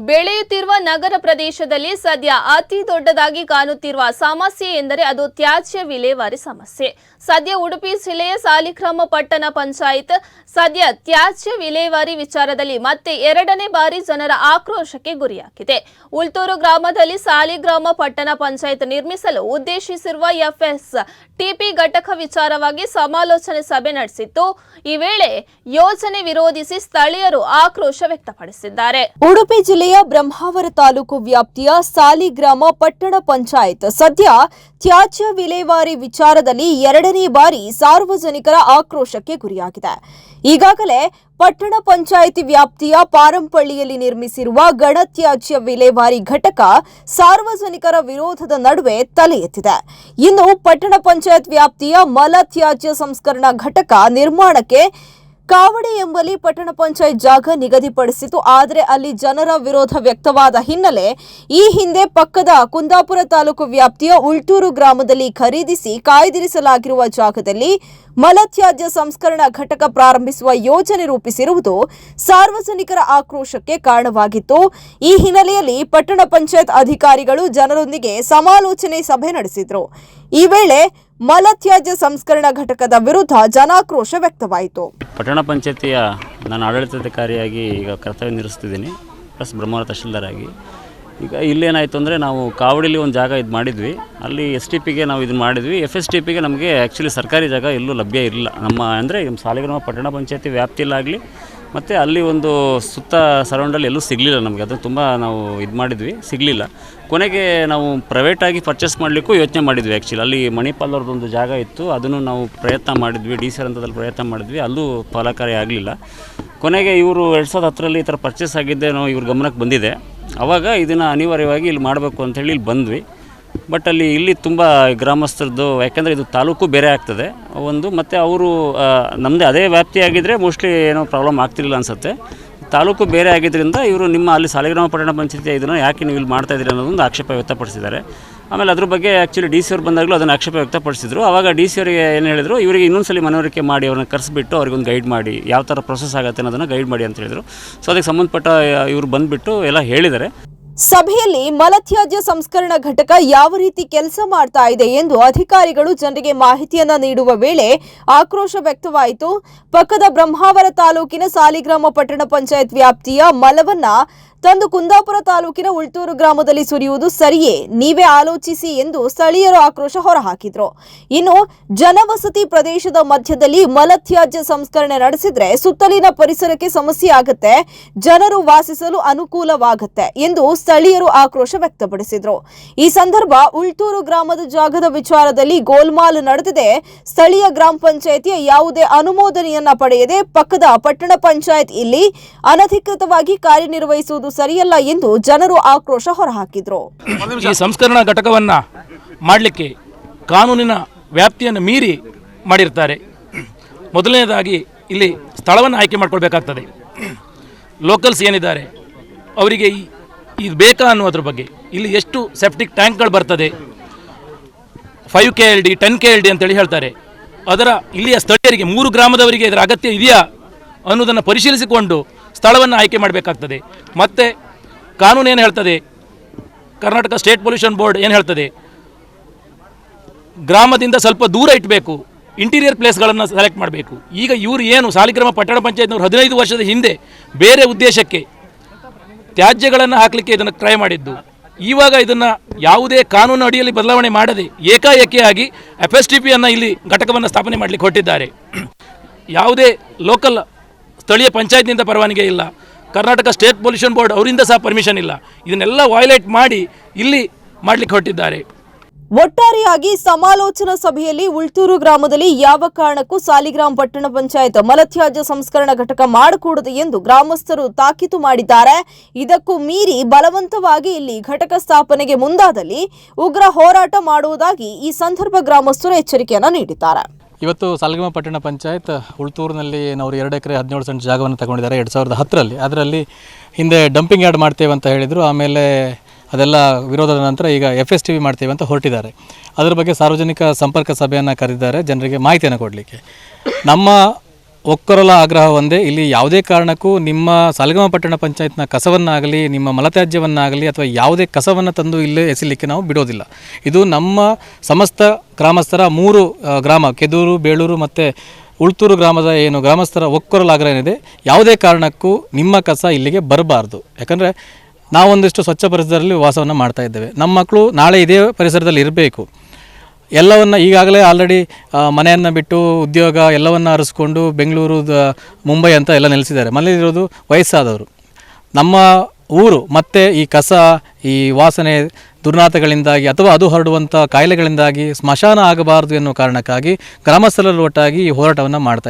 ಬೆಳೆಯುತ್ತಿರುವ ನಗರ ಪ್ರದೇಶದಲ್ಲಿ ಸದ್ಯ ಅತಿ ದೊಡ್ಡದಾಗಿ ಕಾಣುತ್ತಿರುವ ಸಮಸ್ಯೆ ಎಂದರೆ ಅದು ತ್ಯಾಜ್ಯ ವಿಲೇವಾರಿ ಸಮಸ್ಯೆ. ಸದ್ಯ ಉಡುಪಿ ಜಿಲ್ಲೆಯ ಸಾಲಿಗ್ರಾಮ ಪಟ್ಟಣ ಪಂಚಾಯತ್ ಸದ್ಯ ತ್ಯಾಜ್ಯ ವಿಲೇವಾರಿ ವಿಚಾರದಲ್ಲಿ ಮತ್ತೆ ಎರಡನೇ ಬಾರಿ ಜನರ ಆಕ್ರೋಶಕ್ಕೆ ಗುರಿಯಾಗಿದೆ. ಉಲ್ತೂರು ಗ್ರಾಮದಲ್ಲಿ ಸಾಲಿಗ್ರಾಮ ಪಟ್ಟಣ ಪಂಚಾಯತ್ ನಿರ್ಮಿಸಲು ಉದ್ದೇಶಿಸಿರುವ ಎಫ್ಎಸ್ಟಿಪಿ ಘಟಕ ವಿಚಾರವಾಗಿ ಸಮಾಲೋಚನೆ ಸಭೆ ನಡೆಸಿತ್ತು. ಈ ವೇಳೆ ಯೋಜನೆ ವಿರೋಧಿಸಿ ಸ್ಥಳೀಯರು ಆಕ್ರೋಶ ವ್ಯಕ್ತಪಡಿಸಿದ್ದಾರೆ. ಉಡುಪಿ ಜಿಲ್ಲೆಯ ಬ್ರಹ್ಮಾವರ ತಾಲೂಕು ವ್ಯಾಪ್ತಿಯ ಸಾಲಿಗ್ರಾಮ ಪಟ್ಟಣ ಪಂಚಾಯತ್ ಸದ್ಯ ತ್ಯಾಜ್ಯ ವಿಲೇವಾರಿ ವಿಚಾರದಲ್ಲಿ ಎರಡನೇ ಬಾರಿ ಸಾರ್ವಜನಿಕರ ಆಕ್ರೋಶಕ್ಕೆ ಗುರಿಯಾಗಿದೆ. ಈಗಾಗಲೇ ಪಟ್ಟಣ ಪಂಚಾಯಿತಿ ವ್ಯಾಪ್ತಿಯ ಪಾರಂಪಳ್ಳಿಯಲ್ಲಿ ನಿರ್ಮಿಸಿರುವ ಘನತ್ಯಾಜ್ಯ ವಿಲೇವಾರಿ ಘಟಕ ಸಾರ್ವಜನಿಕರ ವಿರೋಧದ ನಡುವೆ ತಲೆ ಎತ್ತಿದೆ. ಇನ್ನು ಪಟ್ಟಣ ಪಂಚಾಯತ್ ವ್ಯಾಪ್ತಿಯ ಮಲ ತ್ಯಾಜ್ಯ ಸಂಸ್ಕರಣಾ ಘಟಕ ನಿರ್ಮಾಣಕ್ಕೆ ಕಾವಡೆ ಎಂಬಲ್ಲಿ ಪಟ್ಟಣ ಪಂಚಾಯತ್ ಜಾಗ ನಿಗದಿಪಡಿಸಿತು. ಆದರೆ ಅಲ್ಲಿ ಜನರ ವಿರೋಧ ವ್ಯಕ್ತವಾದ ಹಿನ್ನೆಲೆ ಈ ಹಿಂದೆ ಪಕ್ಕದ ಕುಂದಾಪುರ ತಾಲೂಕು ವ್ಯಾಪ್ತಿಯ ಉಲ್ಟೂರು ಗ್ರಾಮದಲ್ಲಿ ಖರೀದಿಸಿ ಕಾಯ್ದಿರಿಸಲಾಗಿರುವ ಜಾಗದಲ್ಲಿ ಮಲತ್ಯಾಜ್ಯ ಸಂಸ್ಕರಣಾ ಘಟಕ ಪ್ರಾರಂಭಿಸುವ ಯೋಜನೆ ರೂಪಿಸಿರುವುದು ಸಾರ್ವಜನಿಕರ ಆಕ್ರೋಶಕ್ಕೆ ಕಾರಣವಾಗಿತ್ತು. ಈ ಹಿನ್ನೆಲೆಯಲ್ಲಿ ಪಟ್ಟಣ ಪಂಚಾಯತ್ ಅಧಿಕಾರಿಗಳು ಜನರೊಂದಿಗೆ ಸಮಾಲೋಚನೆ ಸಭೆ ನಡೆಸಿದ್ರು. ಈ ವೇಳೆ ಮಲತ್ಯಾಜ್ಯ ಸಂಸ್ಕರಣಾ ಘಟಕದ ವಿರುದ್ಧ ಜನಾಕ್ರೋಶ ವ್ಯಕ್ತವಾಯಿತು. ಪಟ್ಟಣ ಪಂಚಾಯತಿಯ ನಾನು ಆಡಳಿತಾಧಿಕಾರಿಯಾಗಿ ಈಗ ಕರ್ತವ್ಯ ನಿರ್ವಹಿಸ್ತಿದ್ದೀನಿ, ಪ್ಲಸ್ ಬ್ರಹ್ಮಾವರ ತಹಶೀಲ್ದಾರ್ ಆಗಿ. ಈಗ ಇಲ್ಲೇನಾಯಿತು ಅಂದರೆ ನಾವು ಕಾವಡಿಲಿ ಒಂದು ಜಾಗ ಇದು ಮಾಡಿದ್ವಿ, ಅಲ್ಲಿ STPಗೆ ನಾವು ಇದನ್ನು ಮಾಡಿದ್ವಿ. FSTPಗೆ ನಮಗೆ ಆ್ಯಕ್ಚುಲಿ ಸರ್ಕಾರಿ ಜಾಗ ಎಲ್ಲೂ ಲಭ್ಯ ಇರಲಿಲ್ಲ. ನಮ್ಮ ಅಂದರೆ ಸಾಲಿಗ್ರಾಮ ಪಟ್ಟಣ ಪಂಚಾಯತಿ ವ್ಯಾಪ್ತಿಯಲ್ಲಾಗಲಿ ಮತ್ತು ಅಲ್ಲಿ ಒಂದು ಸುತ್ತ ಸರೌಂಡಲ್ಲಿ ಎಲ್ಲೂ ಸಿಗಲಿಲ್ಲ ನಮಗೆ. ಅದು ತುಂಬ ನಾವು ಇದು ಮಾಡಿದ್ವಿ, ಸಿಗಲಿಲ್ಲ. ಕೊನೆಗೆ ನಾವು ಪ್ರೈವೇಟಾಗಿ ಪರ್ಚೇಸ್ ಮಾಡಲಿಕ್ಕೂ ಯೋಚನೆ ಮಾಡಿದ್ವಿ. ಆ್ಯಕ್ಚುಲಿ ಅಲ್ಲಿ ಮಣಿಪಾಲ್ ಅವ್ರದ್ದೊಂದು ಜಾಗ ಇತ್ತು, ಅದನ್ನು ನಾವು ಪ್ರಯತ್ನ ಮಾಡಿದ್ವಿ, DC ಹಂತದಲ್ಲಿ ಪ್ರಯತ್ನ ಮಾಡಿದ್ವಿ, ಅಲ್ಲೂ ಫಲಕಾರಿ ಆಗಲಿಲ್ಲ. ಕೊನೆಗೆ ಇವರು 2010ರಲ್ಲಿ ಈ ಥರ ಪರ್ಚೇಸ್ ಆಗಿದ್ದೆ ನಾವು ಇವ್ರ ಗಮನಕ್ಕೆ ಬಂದಿದೆ. ಆವಾಗ ಇದನ್ನು ಅನಿವಾರ್ಯವಾಗಿ ಇಲ್ಲಿ ಮಾಡಬೇಕು ಅಂಥೇಳಿ ಇಲ್ಲಿ ಬಂದ್ವಿ. ಬಟ್ ಇಲ್ಲಿ ತುಂಬ ಗ್ರಾಮಸ್ಥರದ್ದು, ಯಾಕೆಂದರೆ ಇದು ತಾಲೂಕು ಬೇರೆ ಆಗ್ತದೆ ಒಂದು, ಮತ್ತು ಅವರು ನಮ್ಮದೇ ಅದೇ ವ್ಯಾಪ್ತಿಯಾಗಿದ್ದರೆ ಮೋಸ್ಟ್ಲಿ ಏನೋ ಪ್ರಾಬ್ಲಮ್ ಆಗ್ತಿರಲಿಲ್ಲ ಅನಿಸುತ್ತೆ. ತಾಲೂಕು ಬೇರೆ ಆಗಿದ್ದರಿಂದ ಇವರು ನಿಮ್ಮ ಅಲ್ಲಿ ಸಾಲಿಗ್ರಾಮ ಪಟ್ಟಣ ಪಂಚಾಯತಿ ಇದನ್ನು ಯಾಕೆ ನೀವು ಇಲ್ಲಿ ಮಾಡ್ತಾಯಿದ್ದೀರಿ ಅನ್ನೋದೊಂದು ಆಕ್ಷೇಪ ವ್ಯಕ್ತಪಡಿಸಿದ್ದಾರೆ. ಆಮೇಲೆ ಅದ್ರ ಬಗ್ಗೆ ಆ್ಯಕ್ಚುಲಿ DC ಅವ್ರು ಬಂದಾಗಲೂ ಅದನ್ನು ಆಕ್ಷೇಪ ವ್ಯಕ್ತಪಡಿಸಿದ್ರು. ಆವಾಗ DC ಅವರಿಗೆ ಏನು ಹೇಳಿದರು, ಇವರಿಗೆ ಇನ್ನೊಂದ್ಸಲಿ ಮನವರಿಕೆ ಮಾಡಿ ಅವ್ರನ್ನ ಕರೆಸಿಬಿಟ್ಟು ಅವ್ರಿಗೊಂದು ಗೈಡ್ ಮಾಡಿ ಯಾವ ಥರ ಪ್ರೊಸೆಸ್ ಆಗುತ್ತೆ ಅನ್ನೋದನ್ನು ಗೈಡ್ ಮಾಡಿ ಅಂತ ಹೇಳಿದರು. ಸೊ ಅದಕ್ಕೆ ಸಂಬಂಧಪಟ್ಟ ಇವರು ಬಂದುಬಿಟ್ಟು ಎಲ್ಲ ಹೇಳಿದ್ದಾರೆ. ಸಭೆಯಲ್ಲಿ ಮಲತ್ಯಾಜ್ಯ ಸಂಸ್ಕರಣಾ ಘಟಕ ಯಾವ ರೀತಿ ಕೆಲಸ ಮಾಡ್ತಾ ಇದೆ ಎಂದು ಅಧಿಕಾರಿಗಳು ಜನರಿಗೆ ಮಾಹಿತಿಯನ್ನ ನೀಡುವ ವೇಳೆ ಆಕ್ರೋಶ ವ್ಯಕ್ತವಾಯಿತು. ಪಕ್ಕದ ಬ್ರಹ್ಮಾವರ ತಾಲೂಕಿನ ಸಾಲಿಗ್ರಾಮ ಪಟ್ಟಣ ಪಂಚಾಯತ್ ವ್ಯಾಪ್ತಿಯ ಮಲವನ್ನ ತಂದು ಕುಂದಾಪುರ ತಾಲೂಕಿನ ಉಲ್ಟೂರು ಗ್ರಾಮದಲ್ಲಿ ಸುರಿಯುವುದು ಸರಿಯೇ, ನೀವೇ ಆಲೋಚಿಸಿ ಎಂದು ಸ್ಥಳೀಯರು ಆಕ್ರೋಶ ಹೊರಹಾಕಿದ್ರು. ಇನ್ನು ಜನವಸತಿ ಪ್ರದೇಶದ ಮಧ್ಯದಲ್ಲಿ ಮಲತ್ಯಾಜ್ಯ ಸಂಸ್ಕರಣೆ ನಡೆಸಿದ್ರೆ ಸುತ್ತಲಿನ ಪರಿಸರಕ್ಕೆ ಸಮಸ್ಯೆ ಆಗುತ್ತೆ, ಜನರು ವಾಸಿಸಲು ಅನುಕೂಲವಾಗುತ್ತೆ ಎಂದು ಸ್ಥಳೀಯರು ಆಕ್ರೋಶ ವ್ಯಕ್ತಪಡಿಸಿದ್ರು. ಈ ಸಂದರ್ಭ ಉಲ್ಟೂರು ಗ್ರಾಮದ ಜಾಗದ ವಿಚಾರದಲ್ಲಿ ಗೋಲ್ಮಾಲ್ ನಡೆದಿದೆ. ಸ್ಥಳೀಯ ಗ್ರಾಮ ಪಂಚಾಯಿತಿಯ ಯಾವುದೇ ಅನುಮೋದನೆಯನ್ನ ಪಡೆಯದೆ ಪಕ್ಕದ ಪಟ್ಟಣ ಪಂಚಾಯತ್ ಇಲ್ಲಿ ಅನಧಿಕೃತವಾಗಿ ಕಾರ್ಯನಿರ್ವಹಿಸುವುದು ಸರಿಯಲ್ಲ ಎಂದು ಜನರು ಆಕ್ರೋಶ ಹೊರಹಾಕಿದ್ರು. ಈ ಸಂಸ್ಕರಣಾ ಘಟಕವನ್ನ ಮಾಡಲಿಕ್ಕೆ ಕಾನೂನಿನ ವ್ಯಾಪ್ತಿಯನ್ನು ಮೀರಿ ಮಾಡಿರ್ತಾರೆ. ಮೊದಲನೇದಾಗಿ ಇಲ್ಲಿ ಸ್ಥಳವನ್ನು ಆಯ್ಕೆ ಮಾಡ್ಕೊಳ್ಬೇಕಾಗ್ತದೆ. ಲೋಕಲ್ಸ್ ಏನಿದ್ದಾರೆ ಅವರಿಗೆ ಇದು ಬೇಕಾ ಅನ್ನೋದ್ರ ಬಗ್ಗೆ, ಇಲ್ಲಿ ಎಷ್ಟು ಸೆಪ್ಟಿಕ್ ಟ್ಯಾಂಕ್ಗಳು ಬರ್ತದೆ, 5 KLD 10 KLD ಅಂತೇಳಿ ಹೇಳ್ತಾರೆ. ಅದರ ಇಲ್ಲಿಯ ಸ್ಥಳೀಯರಿಗೆ 3 ಗ್ರಾಮದವರಿಗೆ ಇದರ ಅಗತ್ಯ ಇದೆಯಾ ಅನ್ನೋದನ್ನು ಪರಿಶೀಲಿಸಿಕೊಂಡು ಸ್ಥಳವನ್ನು ಆಯ್ಕೆ ಮಾಡಬೇಕಾಗ್ತದೆ. ಮತ್ತು ಕಾನೂನು ಏನು ಹೇಳ್ತದೆ, ಕರ್ನಾಟಕ ಸ್ಟೇಟ್ ಪೊಲ್ಯೂಷನ್ ಬೋರ್ಡ್ ಏನು ಹೇಳ್ತದೆ, ಗ್ರಾಮದಿಂದ ಸ್ವಲ್ಪ ದೂರ ಇಟ್ಟಬೇಕು, ಇಂಟೀರಿಯರ್ ಪ್ಲೇಸ್ಗಳನ್ನು ಸೆಲೆಕ್ಟ್ ಮಾಡಬೇಕು. ಈಗ ಇವರು ಏನು ಸಾಲಿಗ್ರಾಮ ಪಟ್ಟಣ ಪಂಚಾಯತ್ನವರು 15 ವರ್ಷದ ಹಿಂದೆ ಬೇರೆ ಉದ್ದೇಶಕ್ಕೆ ತ್ಯಾಜ್ಯಗಳನ್ನು ಹಾಕಲಿಕ್ಕೆ ಇದನ್ನು ಟ್ರೈ ಮಾಡಿದ್ದು. ಇವಾಗ ಇದನ್ನು ಯಾವುದೇ ಕಾನೂನು ಅಡಿಯಲ್ಲಿ ಬದಲಾವಣೆ ಮಾಡದೆ ಏಕಾಏಕಿಯಾಗಿ FSTPಯನ್ನು ಇಲ್ಲಿ ಘಟಕವನ್ನು ಸ್ಥಾಪನೆ ಮಾಡಲಿಕ್ಕೆ ಹೊರಟಿದ್ದಾರೆ. ಯಾವುದೇ ಲೋಕಲ್ ಸ್ಥಳೀಯ ಪಂಚಾಯತ್ನಿಂದ ಪರವಾನಗಿ ಇಲ್ಲ, ಕರ್ನಾಟಕ ಸ್ಟೇಟ್ ಪೊಲ್ಯೂಷನ್ ಬೋರ್ಡ್ ಅವರಿಂದ ಸಹ ಪರ್ಮಿಷನ್ ಇಲ್ಲ. ಇದನ್ನೆಲ್ಲ ವೈಲೇಟ್ ಮಾಡಿ ಇಲ್ಲಿ ಮಾಡಲಿಕ್ಕೆ ಹೊರಟಿದ್ದಾರೆ. ಒಟ್ಟಾರೆಯಾಗಿ ಸಮಾಲೋಚನಾ ಸಭೆಯಲ್ಲಿ ಉಲ್ಟೂರು ಗ್ರಾಮದಲ್ಲಿ ಯಾವ ಕಾರಣಕ್ಕೂ ಸಾಲಿಗ್ರಾಮ ಪಟ್ಟಣ ಪಂಚಾಯತ್ ಮಲತ್ಯಾಜ್ಯ ಸಂಸ್ಕರಣಾ ಘಟಕ ಮಾಡಕೂಡದು ಎಂದು ಗ್ರಾಮಸ್ಥರು ತಾಕೀತು ಮಾಡಿದ್ದಾರೆ. ಇದಕ್ಕೂ ಮೀರಿ ಬಲವಂತವಾಗಿ ಇಲ್ಲಿ ಘಟಕ ಸ್ಥಾಪನೆಗೆ ಮುಂದಾದಲ್ಲಿ ಉಗ್ರ ಹೋರಾಟ ಮಾಡುವುದಾಗಿ ಈ ಸಂದರ್ಭ ಗ್ರಾಮಸ್ಥರು ಎಚ್ಚರಿಕೆಯನ್ನು ನೀಡಿದ್ದಾರೆ. ಇವತ್ತು ಸಾಲಿಗ್ರಾಮ ಪಟ್ಟಣ ಪಂಚಾಯತ್ ಉಲ್ಟೂರಿನಲ್ಲಿ ನಾವು 2 ಎಕರೆ 17 ಸೆಂಟ್ ಜಾಗವನ್ನು ತಗೊಂಡಿದ್ದಾರೆ 2010ರಲ್ಲಿ. ಅದರಲ್ಲಿ ಹಿಂದೆ ಡಂಪಿಂಗ್ ಯಾರ್ಡ್ ಮಾಡ್ತೇವೆ ಅಂತ ಹೇಳಿದರು. ಆಮೇಲೆ ಅದೆಲ್ಲ ವಿರೋಧದ ನಂತರ ಈಗ FSTP ಮಾಡ್ತೇವೆ ಅಂತ ಹೊರಟಿದ್ದಾರೆ. ಅದರ ಬಗ್ಗೆ ಸಾರ್ವಜನಿಕ ಸಂಪರ್ಕ ಸಭೆಯನ್ನು ಕರೆದಿದ್ದಾರೆ ಜನರಿಗೆ ಮಾಹಿತಿಯನ್ನು ಕೊಡಲಿಕ್ಕೆ. ನಮ್ಮ ಒಕ್ಕೊರಲ ಆಗ್ರಹ ಒಂದೇ, ಇಲ್ಲಿ ಯಾವುದೇ ಕಾರಣಕ್ಕೂ ನಿಮ್ಮ ಸಾಲಿಗ್ರಾಮ ಪಟ್ಟಣ ಪಂಚಾಯತ್ನ ಕಸವನ್ನಾಗಲಿ ನಿಮ್ಮ ಮಲತ್ಯಾಜ್ಯವನ್ನಾಗಲಿ ಅಥವಾ ಯಾವುದೇ ಕಸವನ್ನು ತಂದು ಇಲ್ಲೇ ಎಸಿಲಿಕ್ಕೆ ನಾವು ಬಿಡೋದಿಲ್ಲ. ಇದು ನಮ್ಮ ಸಮಸ್ತ ಗ್ರಾಮಸ್ಥರ 3 ಗ್ರಾಮ ಕೆದೂರು, ಬೇಳೂರು ಮತ್ತು ಉಳ್ತೂರು ಗ್ರಾಮದ ಏನು ಗ್ರಾಮಸ್ಥರ ಒಕ್ಕೊರಲ ಆಗ್ರಹ ಏನಿದೆ, ಯಾವುದೇ ಕಾರಣಕ್ಕೂ ನಿಮ್ಮ ಕಸ ಇಲ್ಲಿಗೆ ಬರಬಾರ್ದು. ಯಾಕಂದರೆ ನಾವೊಂದಿಷ್ಟು ಸ್ವಚ್ಛ ಪರಿಸರದಲ್ಲಿ ವಾಸವನ್ನು ಮಾಡ್ತಾ ಇದ್ದೇವೆ. ನಮ್ಮ ಮಕ್ಕಳು ನಾಳೆ ಇದೇ ಪರಿಸರದಲ್ಲಿ ಇರಬೇಕು. ಎಲ್ಲವನ್ನು ಈಗಾಗಲೇ ಆಲ್ರೆಡಿ ಮನೆಯನ್ನು ಬಿಟ್ಟು ಉದ್ಯೋಗ ಎಲ್ಲವನ್ನು ಅರಸ್ಕೊಂಡು ಬೆಂಗಳೂರು, ಮುಂಬೈ ಅಂತ ಎಲ್ಲ ನೆಲೆಸಿದ್ದಾರೆ. ಮನೆಯಲ್ಲಿರೋದು ವಯಸ್ಸಾದವರು. ನಮ್ಮ ಊರು ಮತ್ತು ಈ ಕಸ, ಈ ವಾಸನೆ ದುರ್ನಾತಗಳಿಂದಾಗಿ ಅಥವಾ ಅದು ಹರಡುವಂಥ ಕಾಯಿಲೆಗಳಿಂದಾಗಿ ಸ್ಮಶಾನ ಆಗಬಾರ್ದು ಎನ್ನುವ ಕಾರಣಕ್ಕಾಗಿ ಗ್ರಾಮಸ್ಥರಲ್ಲಿ ಒಟ್ಟಾಗಿ ಈ ಹೋರಾಟವನ್ನು ಮಾಡ್ತಾ ಇದ್ದಾರೆ.